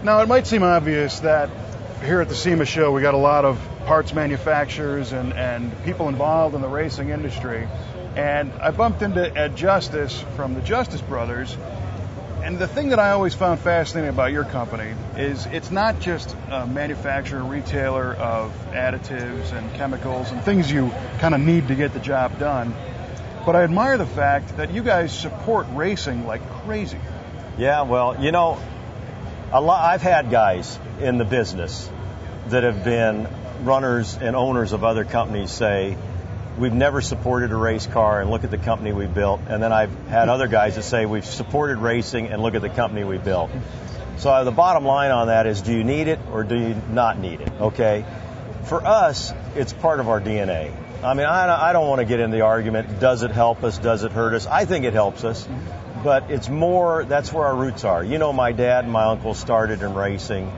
Now, it might seem obvious that here at the SEMA show we got a lot of parts manufacturers and people involved in the racing industry. And I bumped into Ed Justice from the Justice Brothers. And the thing that I always found fascinating about your company is it's not just a manufacturer, retailer of additives and chemicals and things you kind of need to get the job done, but I admire the fact that you guys support racing like crazy. Yeah, well, you know, I've had guys in the business that have been runners and owners of other companies say, we've never supported a race car and look at the company we built. And then I've had other guys that say we've supported racing and look at the company we built. So the bottom line on that is, do you need it or do you not need it? Okay. For us, it's part of our DNA. I mean, I don't want to get into the argument, does it help us, does it hurt us? I think it helps us, but it's more, that's where our roots are. You know, my dad and my uncle started in racing.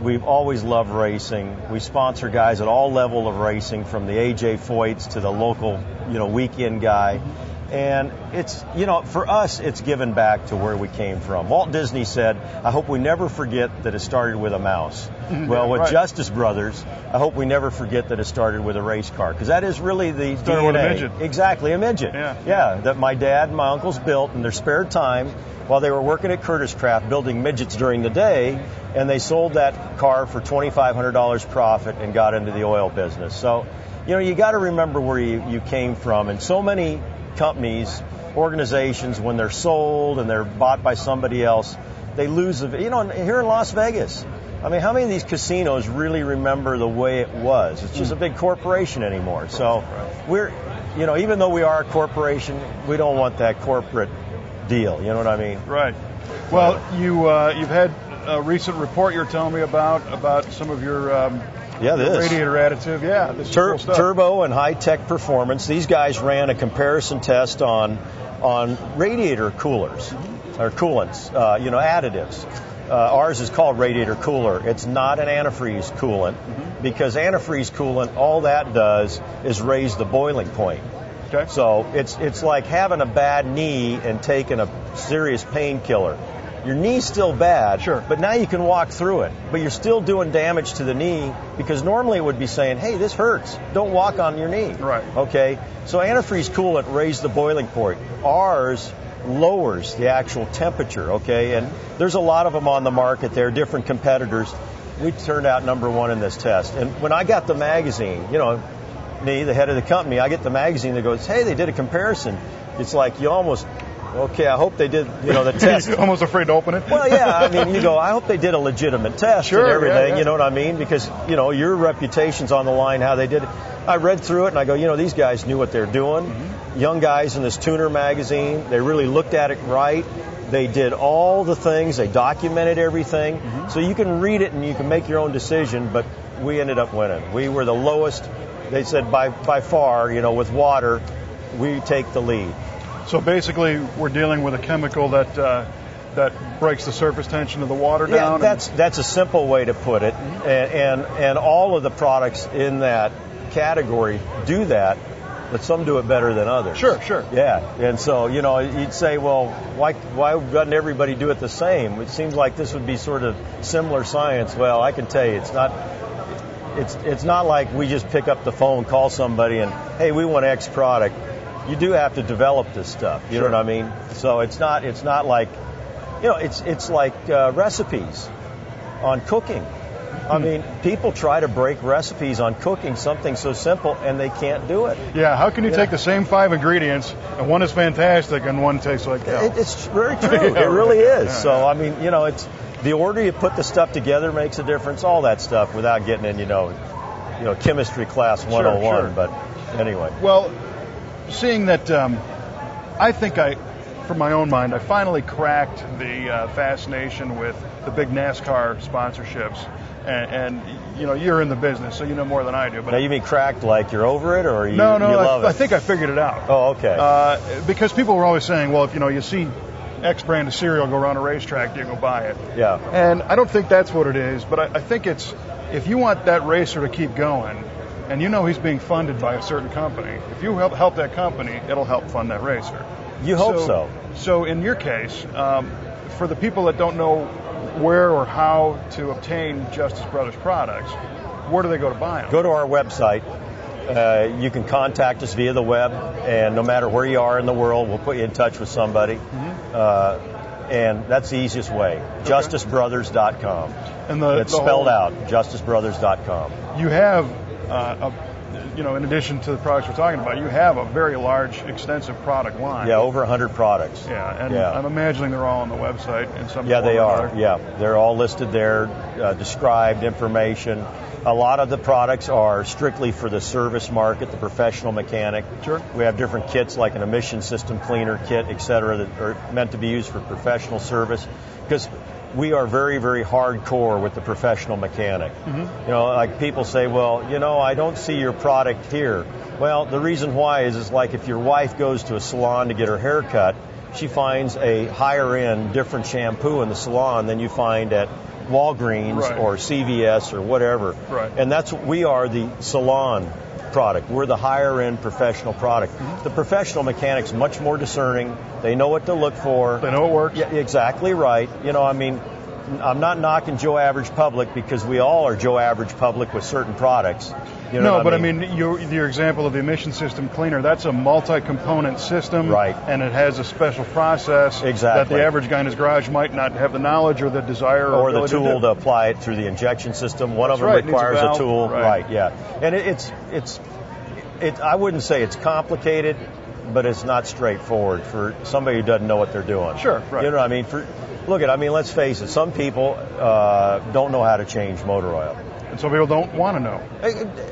We've always loved racing. We sponsor guys at all level of racing, from the AJ Foyts to the local, weekend guy. And it's, for us, it's given back to where we came from. Walt Disney said, I hope we never forget that it started with a mouse. Well, with Justice Brothers, I hope we never forget that it started with a race car, because that is really the started DNA. With a midget. Exactly, a midget. Yeah, that my dad and my uncles built in their spare time while they were working at Curtis Craft building midgets during the day, and they sold that car for $2,500 profit and got into the oil business. So, you got to remember where you came from. And so many companies, organizations, when they're sold and they're bought by somebody else, they lose here in Las Vegas. I mean, how many of these casinos really remember the way it was? It's just a big corporation anymore. So we're, even though we are a corporation, we don't want that corporate deal. You know what I mean? Right. Well, you've had a recent report you're telling me about some of your radiator additive. Yeah, this is cool stuff. Turbo and high-tech performance. These guys ran a comparison test on radiator coolers or coolants, additives. Ours is called radiator cooler. It's not an antifreeze coolant, because antifreeze coolant, all that does is raise the boiling point. Okay. So it's like having a bad knee and taking a serious painkiller. Your knee's still bad, sure, but now you can walk through it. But you're still doing damage to the knee, because normally it would be saying, hey, this hurts. Don't walk on your knee. Right. Okay? So antifreeze coolant raised the boiling point. Ours lowers the actual temperature, okay? And there's a lot of them on the market. They're different competitors. We turned out number one in this test. And when I got the magazine, me, the head of the company, I get the magazine that goes, hey, they did a comparison. It's like you almost, okay, I hope they did, the test. You're almost afraid to open it? Well, yeah, I mean, I hope they did a legitimate test and everything, yeah. You know what I mean? Because, your reputation's on the line, how they did it. I read through it and I go, these guys knew what they're doing. Young guys in this tuner magazine, they really looked at it right. They did all the things, they documented everything. So you can read it and you can make your own decision, but we ended up winning. We were the lowest. They said by far, with water, we take the lead. So basically, we're dealing with a chemical that breaks the surface tension of the water down. Yeah, that's a simple way to put it. And all of the products in that category do that, but some do it better than others. Sure. Yeah, and so, you'd say, well, why doesn't everybody do it the same? It seems like this would be sort of similar science. Well, I can tell you, it's not. It's not like we just pick up the phone, call somebody, and hey, we want X product. You do have to develop this stuff. You know what I mean? So it's not like, it's like recipes on cooking. I mean, people try to break recipes on cooking something so simple, and they can't do it. Yeah, how can you take the same 5 ingredients, and one is fantastic, and one tastes like hell? It's very true. It really is. So, I mean, it's the order you put the stuff together makes a difference, all that stuff, without getting in, chemistry class 101. Sure. But anyway. Well, seeing that, I think from my own mind, I finally cracked the fascination with the big NASCAR sponsorships. And you're in the business, so you know more than I do. But now, you mean cracked like you're over it, or you love it? I think I figured it out. Oh, okay. Because people were always saying, well, if you see X brand of cereal go around a racetrack, you go buy it. Yeah. And I don't think that's what it is, but I think it's, if you want that racer to keep going, and he's being funded by a certain company, if you help that company, it'll help fund that racer. You hope so. So in your case, for the people that don't know where or how to obtain Justice Brothers products, where do they go to buy them? Go to our website. You can contact us via the web, and no matter where you are in the world, we'll put you in touch with somebody. And that's the easiest way. Okay. JusticeBrothers.com. And it's spelled out. JusticeBrothers.com. You have, in addition to the products we're talking about, you have a very large, extensive product line. Yeah, over 100 products. Yeah, and I'm imagining they're all on the website in some Yeah, form they or are. another. Yeah, they're all listed there, described information. A lot of the products are strictly for the service market, the professional mechanic. Sure. We have different kits like an emission system cleaner kit, et cetera, that are meant to be used for professional service, because we are very, very hardcore with the professional mechanic. Like people say, well, I don't see your product here. Well, the reason why is like if your wife goes to a salon to get her hair cut, she finds a higher end, different shampoo in the salon than you find at Walgreens or CVS or whatever. Right. And we are the salon product. We're the higher end professional product. The professional mechanic's much more discerning. They know what to look for. They know it works. Yeah, exactly right. I'm not knocking Joe Average Public, because we all are Joe Average Public with certain products. Your example of the emission system cleaner, that's a multi-component system. Right. And it has a special process that the average guy in his garage might not have the knowledge or the desire or the tool to apply it through the injection system. One of them requires a tool. Right, yeah. And I wouldn't say it's complicated, but it's not straightforward for somebody who doesn't know what they're doing. Sure, right. You know what I mean? Let's face it, some people don't know how to change motor oil. And some people don't want to know.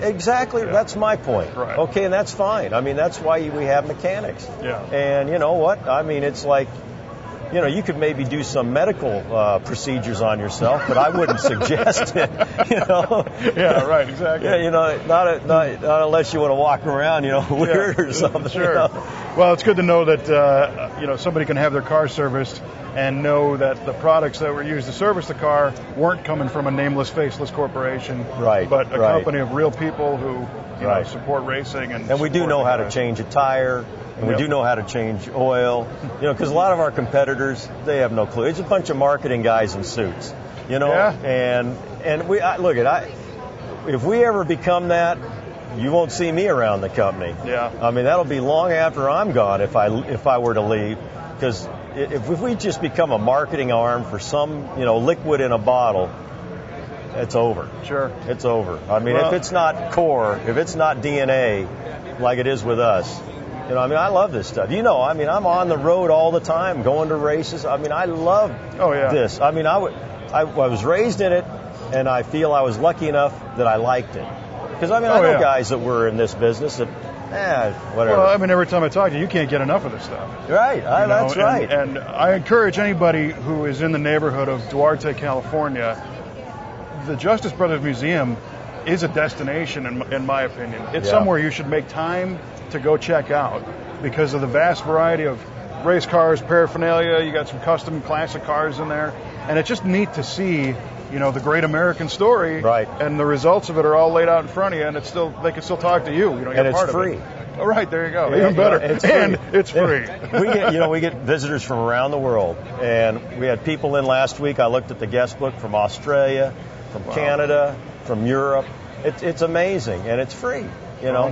Exactly, Yeah. That's my point. Right. Okay, and that's fine. That's why we have mechanics. Yeah. And you know what? It's like, you could maybe do some medical procedures on yourself, but I wouldn't suggest it. Yeah, right, exactly. Yeah, not unless you want to walk around, weird or something. Sure. Well, it's good to know that somebody can have their car serviced and know that the products that were used to service the car weren't coming from a nameless, faceless corporation, but a company of real people who support racing and we do know how to change a tire. And we do know how to change oil, because a lot of our competitors, they have no clue. It's a bunch of marketing guys in suits, and if we ever become that, you won't see me around the company. Yeah. That'll be long after I'm gone if I were to leave, because if we just become a marketing arm for some, liquid in a bottle, it's over. Sure. It's over. If it's not core, if it's not DNA like it is with us, I love this stuff. I'm on the road all the time, going to races. I love this. I was raised in it, and I feel I was lucky enough that I liked it. Because, I know guys that were in this business that, whatever. Well, every time I talk to you, you can't get enough of this stuff. Right. That's right. And I encourage anybody who is in the neighborhood of Duarte, California, the Justice Brothers Museum is a destination, in my opinion. It's somewhere you should make time to go check out because of the vast variety of race cars, paraphernalia. You got some custom classic cars in there, and it's just neat to see, the great American story. Right. And the results of it are all laid out in front of you, and they can still talk to you. And it's free. All right, there you go. Even better. It's free. We get visitors from around the world, and we had people in last week. I looked at the guest book from Australia, from Canada, from Europe. It's amazing, and it's free.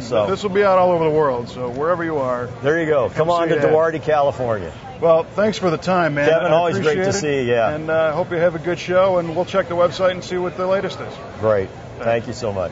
So this will be out all over the world. So wherever you are, there you go. Come on to Duarte, California. Well, thanks for the time, man. Kevin, always great to see you. Yeah. And hope you have a good show. And we'll check the website and see what the latest is. Great. Thank you so much.